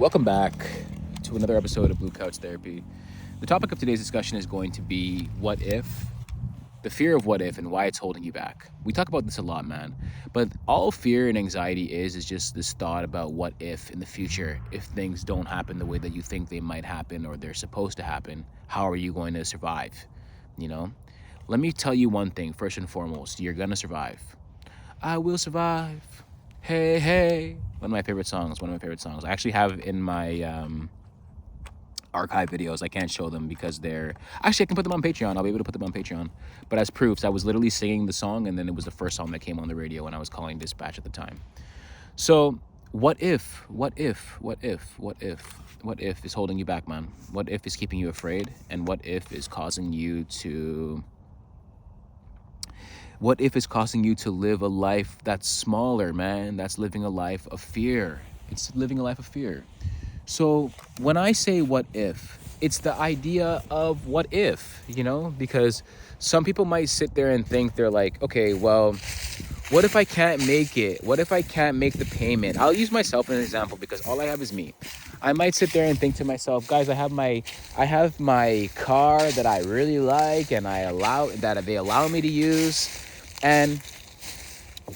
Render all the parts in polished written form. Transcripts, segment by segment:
Welcome back to another episode of Blue Couch Therapy. The topic of today's discussion is going to be what if, the fear of what if, and why it's holding you back. We talk about this a lot, man. But all fear and anxiety is just this thought about what if in the future, if things don't happen the way that you think they might happen or they're supposed to happen, how are you going to survive? You know? Let me tell you one thing, first and foremost, you're gonna survive. I will survive. Hey, hey. One of my favorite songs. I actually have in my archive videos. I can't show them because they're... Actually, I can put them on Patreon. I'll be able to put them on Patreon. But as proofs, I was literally singing the song, and then it was the first song that came on the radio when I was calling dispatch at the time. So, what if is holding you back, man? What if is keeping you afraid? And what if is causing you to... What if it's causing you to live a life that's smaller, man? That's living a life of fear. It's living a life of fear. So when I say what if, it's the idea of what if, because some people might sit there and think they're like, okay, well, what if I can't make it? What if I can't make the payment? I'll use myself as an example because all I have is me. I might sit there and think to myself, guys, I have my car that I really like and they allow me to use. And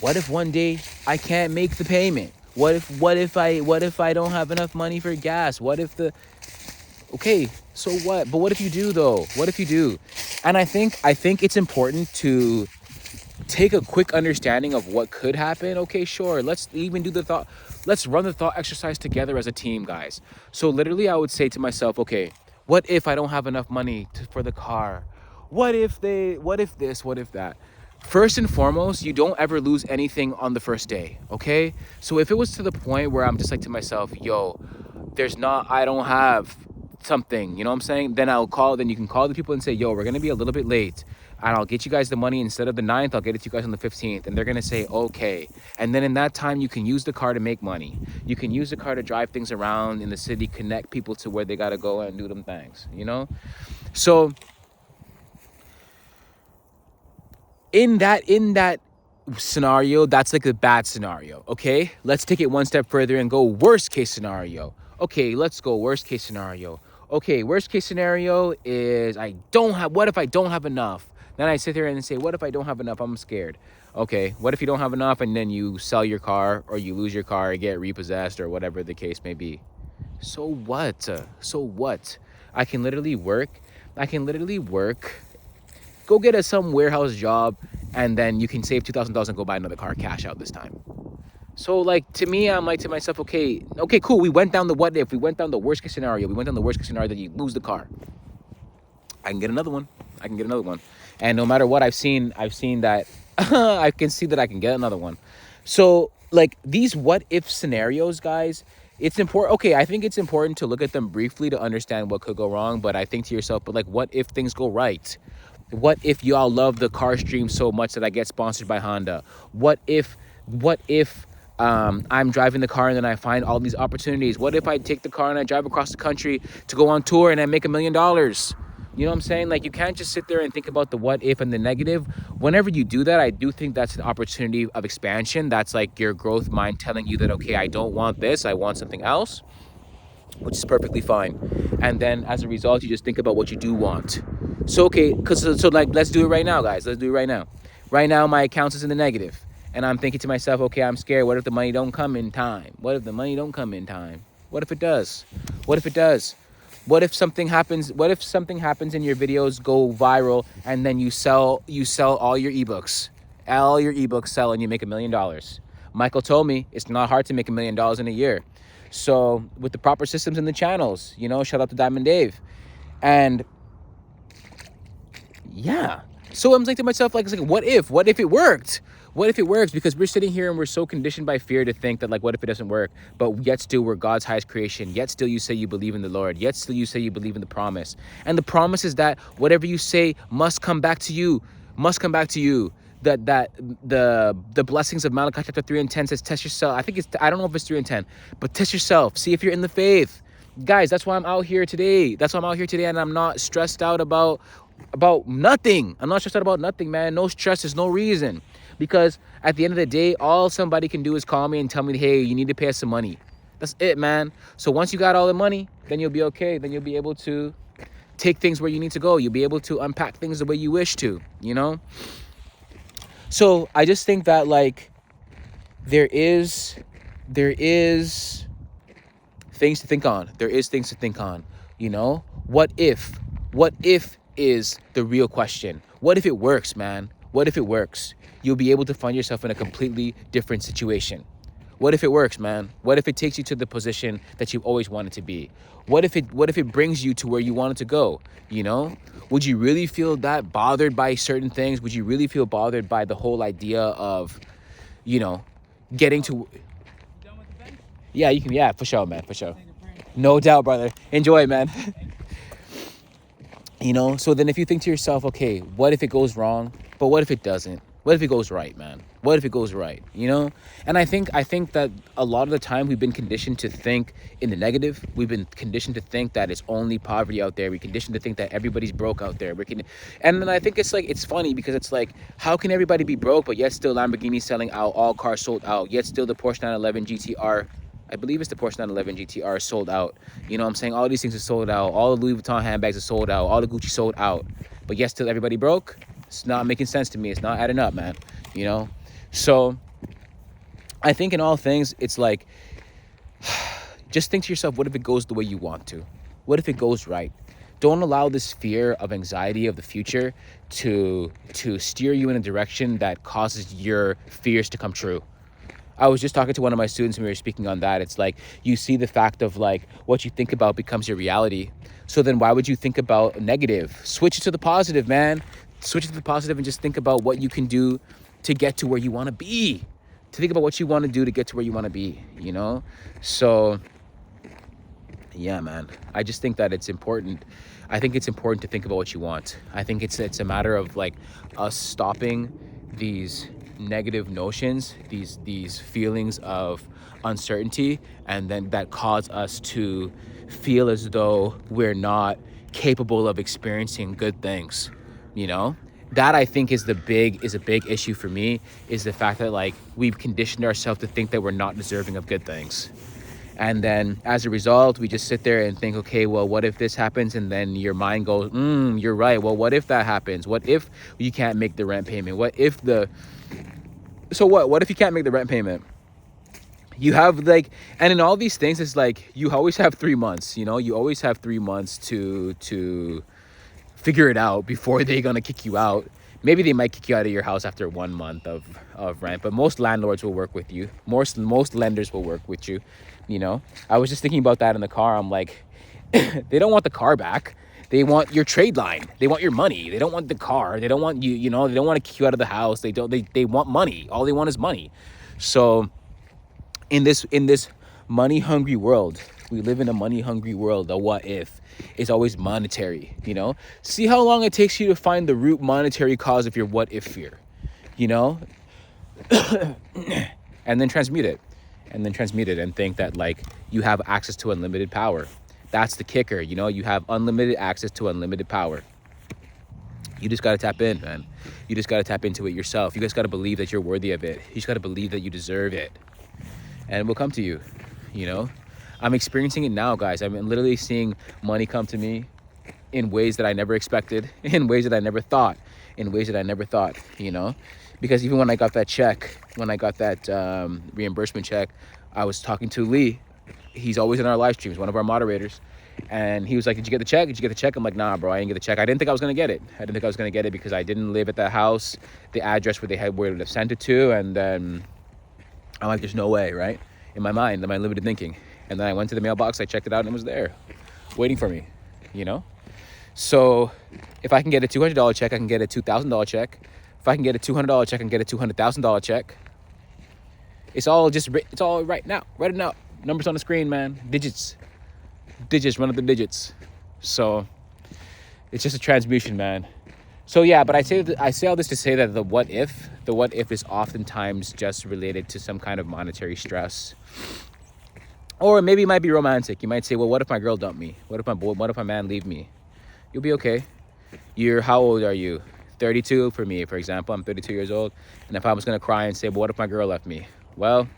what if one day I can't make the payment? What if I don't have enough money for gas? Okay, so what? But what if you do though? What if you do? And I think it's important to take a quick understanding of what could happen. Okay, sure. Let's even do let's run the thought exercise together as a team, guys. So literally I would say to myself, okay, what if I don't have enough money for the car? What if this? What if that? First and foremost, you don't ever lose anything on the first day, okay? So if it was to the point where I'm just like to myself, yo, I don't have something, you know what I'm saying? Then you can call the people and say, yo, we're gonna be a little bit late and I'll get you guys the money instead of the 9th, I'll get it to you guys on the 15th. And they're gonna say, okay. And then in that time, you can use the car to make money. You can use the car to drive things around in the city, connect people to where they gotta go and do them things, So, in that scenario, that's like a bad scenario, okay? Let's take it one step further and go worst case scenario. Okay, let's go worst case scenario. Okay, worst case scenario is what if I don't have enough? Then I sit there and say, what if I don't have enough? I'm scared. Okay, what if you don't have enough and then you sell your car or you lose your car or get repossessed or whatever the case may be? So what? I can literally work. Go get some warehouse job, and then you can save $2,000 and go buy another car cash out this time. So, to me, I'm like to myself, okay, cool. We went down the what if. We went down the worst case scenario. We went down the worst case scenario that you lose the car. I can get another one. And no matter what, I've seen that I can see that I can get another one. So, these what if scenarios, guys, it's important. Okay, I think it's important to look at them briefly to understand what could go wrong. But I think to yourself, but what if things go right? What if y'all love the car stream so much that I get sponsored by Honda? What if I'm driving the car and then I find all these opportunities? What if I take the car and I drive across the country to go on tour and I make $1 million? You know what I'm saying? You can't just sit there and think about the what if and the negative. Whenever you do that, I do think that's an opportunity of expansion. That's your growth mind telling you that, okay, I don't want this, I want something else, which is perfectly fine. And then as a result, you just think about what you do want. So, okay, let's do it right now, guys. Let's do it right now. Right now, my account is in the negative. And I'm thinking to myself, okay, I'm scared. What if the money don't come in time? What if it does? What if something happens? What if something happens and your videos go viral and then you sell all your ebooks? All your ebooks sell and you make $1 million. Michael told me it's not hard to make $1 million in a year. So with the proper systems and the channels, shout out to Diamond Dave. And yeah. So I'm like to myself, what if it worked? What if it works? Because we're sitting here and we're so conditioned by fear to think that what if it doesn't work? But yet still we're God's highest creation. Yet still you say you believe in the Lord. Yet still you say you believe in the promise. And the promise is that whatever you say must come back to you. That the blessings of Malachi chapter 3 and 10 says, test yourself. I don't know if it's 3 and 10, but test yourself. See if you're in the faith. Guys, that's why I'm out here today. And I'm not stressed out about nothing. I'm not stressed out about nothing, man. No stress, there's no reason. Because at the end of the day, all somebody can do is call me and tell me, hey, you need to pay us some money. That's it, man. So once you got all the money, then you'll be okay. Then you'll be able to take things where you need to go. You'll be able to unpack things the way you wish to, you know? So I just think that like there is things to think on. There is things to think on, you know? What if? What if is the real question. What if it works, man? What if it works? You'll be able to find yourself in a completely different situation. What if it works, man? What if it takes you to the position that you've always wanted to be? What if it brings you to where you wanted to go, you know? Would you really feel that bothered by certain things? Would you really feel bothered by the whole idea of, you know, getting to... Yeah, you can. Yeah, for sure, man. For sure. No doubt, brother. Enjoy, man. You know, so then if you think to yourself, okay, what if it goes wrong? But what if it doesn't? What if it goes right, man? What if it goes right? You know? And I think that a lot of the time we've been conditioned to think in the negative. We've been conditioned to think that it's only poverty out there. We're conditioned to think that everybody's broke out there. And then I think it's like, it's funny because it's like, how can everybody be broke, but yet still Lamborghini selling out, all cars sold out, yet still the Porsche 911 GTR, I believe it's the Porsche 911 GTR, sold out. You know what I'm saying? All these things are sold out. All the Louis Vuitton handbags are sold out. All the Gucci sold out. But yes, still everybody broke. It's not making sense to me. It's not adding up, man. You know? So I think in all things, it's like, just think to yourself, what if it goes the way you want to? What if it goes right? Don't allow this fear of anxiety of the future to steer you in a direction that causes your fears to come true. I was just talking to one of my students and we were speaking on that. It's like, you see the fact of like, what you think about becomes your reality. So then why would you think about negative? Switch it to the positive, man. Switch it to the positive and just think about what you can do to get to where you want to be. To think about what you want to do to get to where you want to be, you know? So, yeah, man. I just think that it's important. I think it's important to think about what you want. I think it's a matter of like us stopping these negative notions, these feelings of uncertainty, and then that cause us to feel as though we're not capable of experiencing good things, you know? That I think is a big issue for me, is the fact that like we've conditioned ourselves to think that we're not deserving of good things. And then as a result, we just sit there and think, okay, well, what if this happens? And then your mind goes, you're right. Well, what if that happens? What if you can't make the rent payment? What if what if you can't make the rent payment? You have like, and in all these things, it's like, you always have 3 months, you know, you always have 3 months to figure it out before they're going to kick you out. Maybe they might kick you out of your house after 1 month of rent, but most landlords will work with you. Most lenders will work with you, you know? I was just thinking about that in the car. I'm like, they don't want the car back. They want your trade line. They want your money. They don't want the car. They don't want you, you know, they don't want to kick you out of the house. They want money. All they want is money. So in this money hungry world, we live in a money hungry world. The what if is always monetary, you know? See how long it takes you to find the root monetary cause of your what if fear, you know? And then transmute it and think that like you have access to unlimited power. That's the kicker, you know? You have unlimited access to unlimited power. You just got to tap in, man. You just got to tap into it yourself. You just got to believe that you're worthy of it. You just got to believe that you deserve it. And it will come to you, you know? I'm experiencing it now, guys. I'm literally seeing money come to me in ways that I never expected, in ways that I never thought, you know? Because even when I got that check, reimbursement check, I was talking to Lee. He's always in our live streams, one of our moderators. And he was like, did you get the check? Did you get the check? I'm like, nah, bro, I didn't get the check. I didn't think I was going to get it. Because I didn't live at that house, the address where they would have sent it to. And then I'm like, there's no way, right? In my mind, in my limited thinking. And then I went to the mailbox, I checked it out, and it was there, waiting for me, you know? So if I can get a $200 check, I can get a $2,000 check. If I can get a $200 check, I can get a $200,000 check. It's all right now. Write it out. Numbers on the screen, man. Digits, run up the digits. So it's just a transmutation, man. So yeah, but I say all this to say that the what if is oftentimes just related to some kind of monetary stress. Or maybe it might be romantic. You might say, well, what if my girl dumped me? What if my man leave me? You'll be okay. How old are you? 32 for me, for example. I'm 32 years old. And if I was going to cry and say, well, what if my girl left me? Well,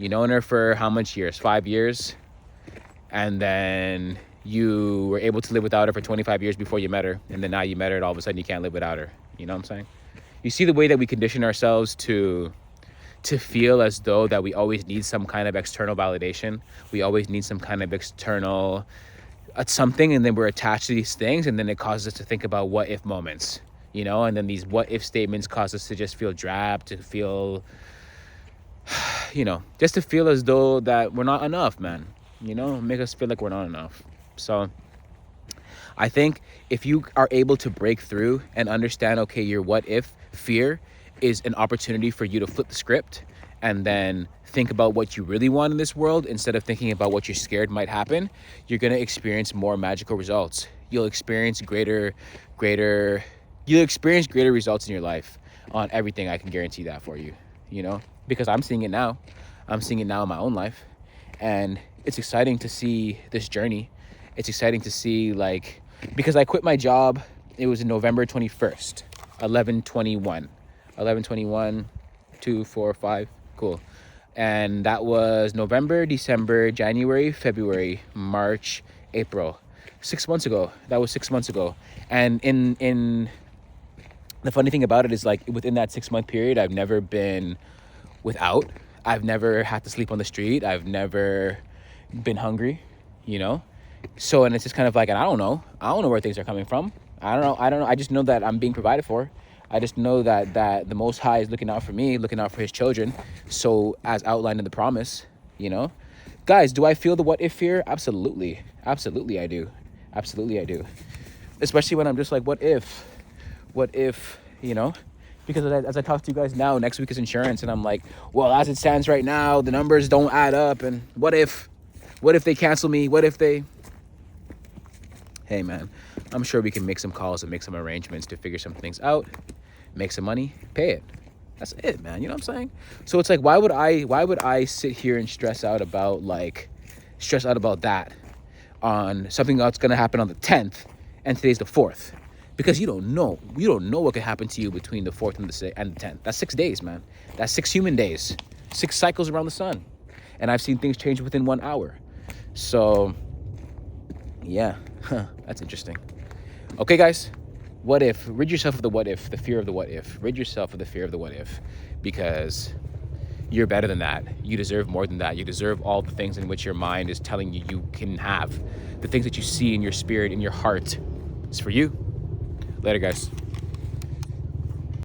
You known her for how much years? 5 years. And then you were able to live without her for 25 years before you met her. And then now you met her and all of a sudden you can't live without her. You know what I'm saying? You see the way that we condition ourselves to feel as though that we always need some kind of external validation. We always need some kind of external something, and then we're attached to these things, and then it causes us to think about what if moments, you know, and then these what if statements cause us to just feel drab, to feel, you know, just to feel as though that we're not enough, man, you know, make us feel like we're not enough. So I think if you are able to break through and understand, okay, your what if fear is an opportunity for you to flip the script and then think about what you really want in this world instead of thinking about what you're scared might happen, you're going to experience more magical results. You'll experience greater results in your life on everything. I can guarantee that for you, you know, because I'm seeing it now. I'm seeing it now in my own life, and it's exciting to see this journey. It's exciting to see, like, because I quit my job. It was in November 21st, 11/21, 2, 4, 5. Cool. And that was November, December, January, February, March, April. 6 months ago. That was 6 months ago. And in the funny thing about it is, like, within that 6-month period, I've never been without. I've never had to sleep on the street. I've never been hungry, you know? So, and it's just kind of like, and I don't know where things are coming from. I don't know. I just know that I'm being provided for. I just know that the Most High is looking out for me, looking out for his children. So as outlined in the promise, you know, guys, do I feel the what if fear? Absolutely. Absolutely. I do. Absolutely. I do. Especially when I'm just like, what if, you know, because as I talk to you guys now, next week is insurance. And I'm like, well, as it stands right now, the numbers don't add up. And what if they cancel me? What if they, hey man, I'm sure we can make some calls and make some arrangements to figure some things out, make some money, pay it. That's it, man. You know what I'm saying? So it's like, why would I sit here and stress out about that on something that's going to happen on the 10th and today's the 4th? Because you don't know what could happen to you between the 4th and the 10th. That's 6 days, man. That's 6 human days, 6 cycles around the sun. And I've seen things change within 1 hour. So yeah, that's interesting. Okay, guys, what if? Rid yourself of the what if, the fear of the what if. Rid yourself of the fear of the what if, because you're better than that. You deserve more than that. You deserve all the things in which your mind is telling you you can have. The things that you see in your spirit, in your heart, is for you. Later, guys.